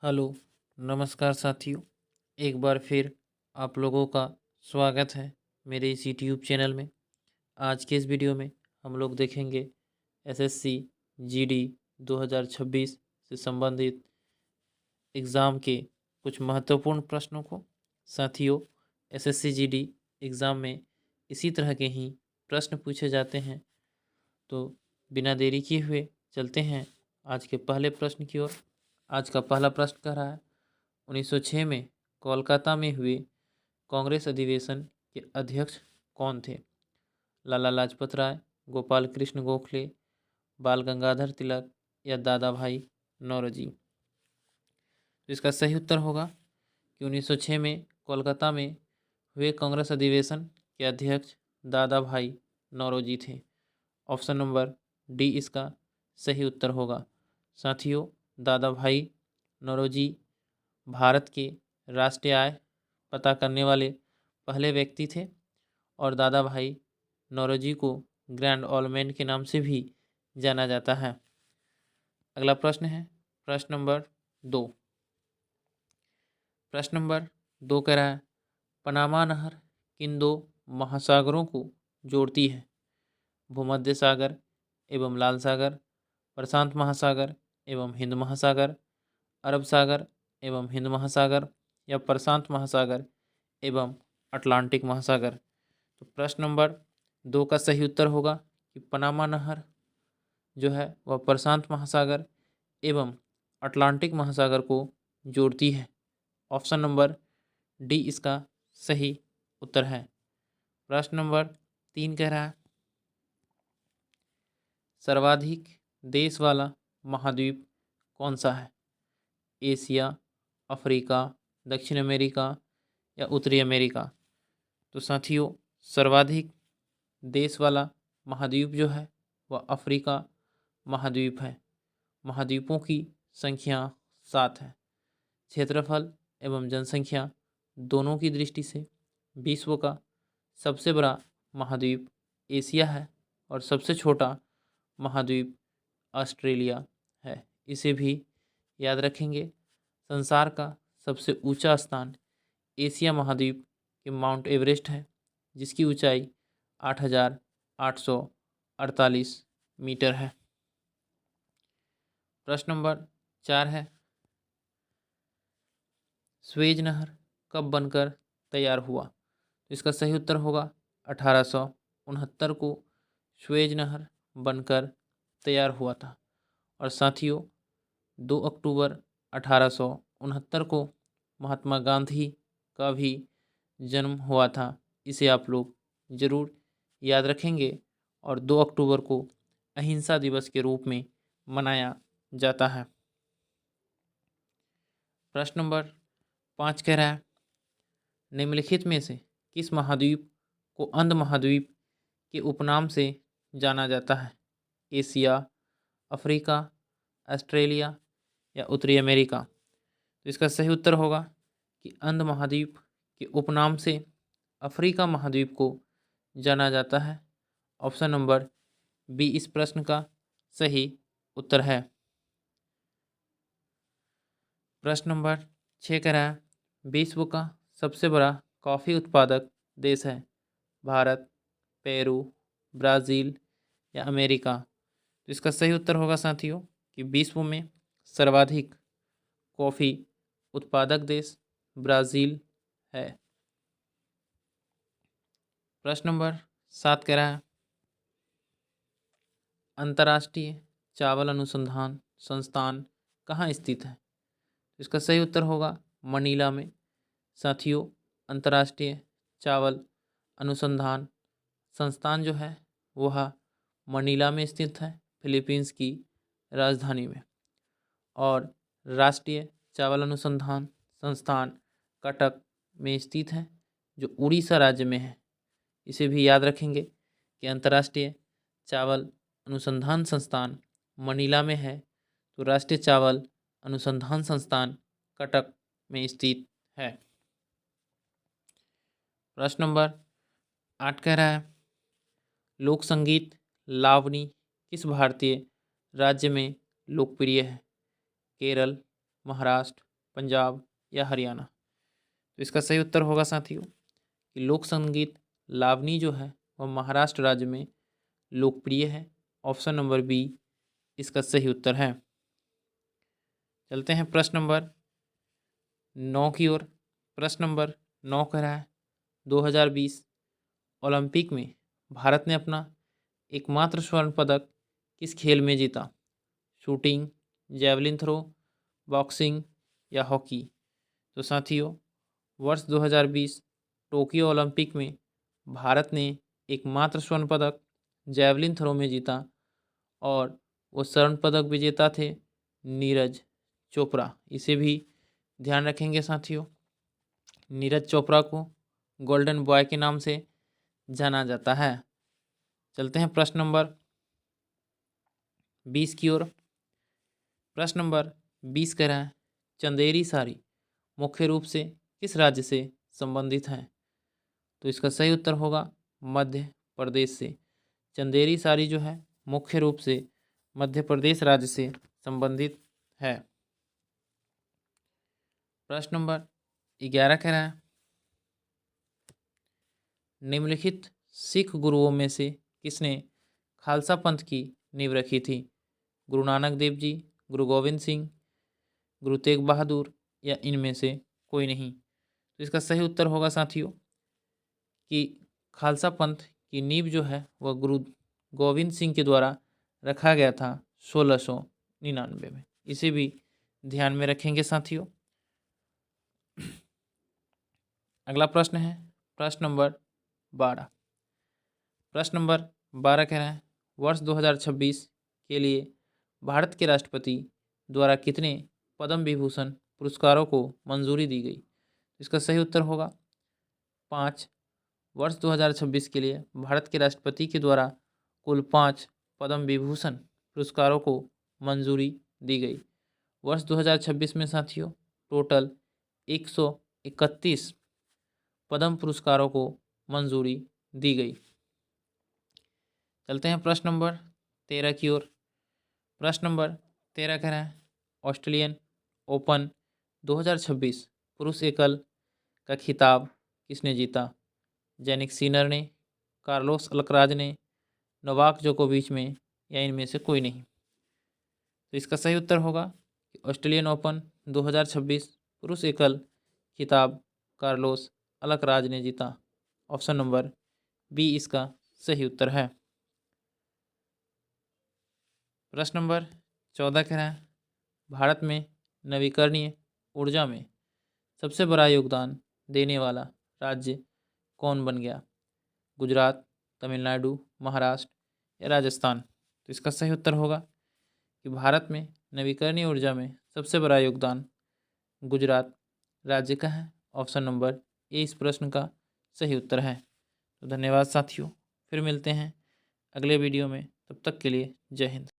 Hello, नमस्कार साथियों। एक बार फिर आप लोगों का स्वागत है मेरे इस यूट्यूब चैनल में। आज के इस वीडियो में हम लोग देखेंगे एसएससी जीडी 2026 से संबंधित एग्ज़ाम के कुछ महत्वपूर्ण प्रश्नों को। साथियों, एसएससी जीडी एग्ज़ाम में इसी तरह के ही प्रश्न पूछे जाते हैं, तो बिना देरी किए हुए चलते हैं आज के पहले प्रश्न की ओर। आज का पहला प्रश्न कह रहा है, 1906 में कोलकाता में हुए कांग्रेस अधिवेशन के अध्यक्ष कौन थे? लाला लाजपत राय, गोपाल कृष्ण गोखले, बाल गंगाधर तिलक या दादा भाई नौरोजी। तो इसका सही उत्तर होगा कि 1906 में कोलकाता में हुए कांग्रेस अधिवेशन के अध्यक्ष दादा भाई नौरोजी थे। ऑप्शन नंबर डी इसका सही उत्तर होगा। साथियों, दादा भाई नौरोजी भारत के राष्ट्रीय आय पता करने वाले पहले व्यक्ति थे और दादा भाई नौरोजी को ग्रैंड ओल्ड के नाम से भी जाना जाता है। अगला प्रश्न है प्रश्न नंबर 2। प्रश्न नंबर 2 कह रहा है, पनामा नहर किन दो महासागरों को जोड़ती है? भूमध्य सागर एवं लाल सागर, प्रशांत महासागर एवं हिंद महासागर, अरब सागर एवं हिंद महासागर या प्रशांत महासागर एवं अटलांटिक महासागर। तो प्रश्न नंबर 2 का सही उत्तर होगा कि पनामा नहर जो है वह प्रशांत महासागर एवं अटलांटिक महासागर को जोड़ती है। ऑप्शन नंबर डी इसका सही उत्तर है। प्रश्न नंबर 3 कह रहा है, सर्वाधिक देश वाला महाद्वीप कौन सा है? एशिया, अफ्रीका, दक्षिण अमेरिका या उत्तरी अमेरिका। तो साथियों, सर्वाधिक देश वाला महाद्वीप जो है वह अफ्रीका महाद्वीप है। महाद्वीपों की संख्या 7 है। क्षेत्रफल एवं जनसंख्या दोनों की दृष्टि से विश्व का सबसे बड़ा महाद्वीप एशिया है और सबसे छोटा महाद्वीप ऑस्ट्रेलिया है। इसे भी याद रखेंगे। संसार का सबसे ऊंचा स्थान एशिया महाद्वीप के माउंट एवरेस्ट है, जिसकी ऊंचाई 8,848 मीटर है। प्रश्न नंबर 4 है, स्वेज नहर कब बनकर तैयार हुआ? तो इसका सही उत्तर होगा 1869 को स्वेज नहर बनकर तैयार हुआ था। और साथियों, 2 अक्टूबर 1869 को महात्मा गांधी का भी जन्म हुआ था। इसे आप लोग ज़रूर याद रखेंगे और 2 अक्टूबर को अहिंसा दिवस के रूप में मनाया जाता है। प्रश्न नंबर 5 कह रहा है, निम्नलिखित में से किस महाद्वीप को अंध महाद्वीप के उपनाम से जाना जाता है? एशिया, अफ्रीका, ऑस्ट्रेलिया या उत्तरी अमेरिका। तो इसका सही उत्तर होगा कि अंध महाद्वीप के उपनाम से अफ्रीका महाद्वीप को जाना जाता है। ऑप्शन नंबर बी इस प्रश्न का सही उत्तर है। प्रश्न नंबर 6 कह रहा है, विश्व का सबसे बड़ा कॉफ़ी उत्पादक देश है? भारत, पेरू, ब्राज़ील या अमेरिका। तो इसका सही उत्तर होगा साथियों कि विश्व में सर्वाधिक कॉफ़ी उत्पादक देश ब्राज़ील है। प्रश्न नंबर 7 कह रहा है, अंतर्राष्ट्रीय चावल अनुसंधान संस्थान कहाँ स्थित है? इसका सही उत्तर होगा मनीला में। साथियों, अंतर्राष्ट्रीय चावल अनुसंधान संस्थान जो है वह मनीला में स्थित है, फिलीपींस की राजधानी में। और राष्ट्रीय चावल अनुसंधान संस्थान कटक में स्थित है, जो उड़ीसा राज्य में है। इसे भी याद रखेंगे कि अंतर्राष्ट्रीय चावल अनुसंधान संस्थान मनीला में है, तो राष्ट्रीय चावल अनुसंधान संस्थान कटक में स्थित है। प्रश्न नंबर 8 कह रहा है, लोक संगीत लावनी किस भारतीय राज्य में लोकप्रिय है? केरल, महाराष्ट्र, पंजाब या हरियाणा। तो इसका सही उत्तर होगा साथियों कि लोक संगीत लावनी जो है वह महाराष्ट्र राज्य में लोकप्रिय है। ऑप्शन नंबर बी इसका सही उत्तर है। चलते हैं प्रश्न नंबर 9 की ओर। प्रश्न नंबर 9 कह रहा है 2020 ओलंपिक में भारत ने अपना एकमात्र स्वर्ण पदक किस खेल में जीता? शूटिंग, जैवलिन थ्रो, बॉक्सिंग या हॉकी। तो साथियों वर्ष 2020 टोक्यो ओलंपिक में भारत ने एकमात्र स्वर्ण पदक जैवलिन थ्रो में जीता और वो स्वर्ण पदक विजेता थे नीरज चोपड़ा। इसे भी ध्यान रखेंगे साथियों। नीरज चोपड़ा को गोल्डन बॉय के नाम से जाना जाता है। चलते हैं प्रश्न नंबर 20 की ओर। प्रश्न नंबर 20 कह रहा है चंदेरी साड़ी मुख्य रूप से किस राज्य से संबंधित है? तो इसका सही उत्तर होगा मध्य प्रदेश से। चंदेरी साड़ी जो है मुख्य रूप से मध्य प्रदेश राज्य से संबंधित है। प्रश्न नंबर 11 कह रहा है निम्नलिखित सिख गुरुओं में से किसने खालसा पंथ की नींव रखी थी? गुरु नानक देव जी, गुरु गोविंद सिंह, गुरु तेग बहादुर या इनमें से कोई नहीं। तो इसका सही उत्तर होगा साथियों कि खालसा पंथ की नींव जो है वह गुरु गोविंद सिंह के द्वारा रखा गया था 1699 में। इसे भी ध्यान में रखेंगे साथियों। अगला प्रश्न है प्रश्न नंबर 12। प्रश्न नंबर 12 कह रहा है वर्ष 2026 के लिए भारत के राष्ट्रपति द्वारा कितने पद्म विभूषण पुरस्कारों को मंजूरी दी गई? इसका सही उत्तर होगा 5। वर्ष 2026 के लिए भारत के राष्ट्रपति के द्वारा कुल 5 पद्म विभूषण पुरस्कारों को मंजूरी दी गई। वर्ष 2026 में साथियों टोटल 131 पद्म पुरस्कारों को मंजूरी दी गई। चलते हैं प्रश्न नंबर 13 की ओर। प्रश्न नंबर 13 कह रहा है ऑस्ट्रेलियन ओपन 2026 पुरुष एकल का खिताब किसने जीता? जेनिक सिनर ने, कार्लोस अल्कराज ने, नोवाक जोकोविच में या इनमें से कोई नहीं। तो इसका सही उत्तर होगा कि ऑस्ट्रेलियन ओपन 2026 पुरुष एकल खिताब कार्लोस अल्कराज ने जीता। ऑप्शन नंबर बी इसका सही उत्तर है। प्रश्न नंबर 14 कह रहा है भारत में नवीकरणीय ऊर्जा में सबसे बड़ा योगदान देने वाला राज्य कौन बन गया? गुजरात, तमिलनाडु, महाराष्ट्र या राजस्थान। तो इसका सही उत्तर होगा कि भारत में नवीकरणीय ऊर्जा में सबसे बड़ा योगदान गुजरात राज्य का है। ऑप्शन नंबर ए इस प्रश्न का सही उत्तर है। तो धन्यवाद साथियों, फिर मिलते हैं अगले वीडियो में। तब तक के लिए जय हिंद।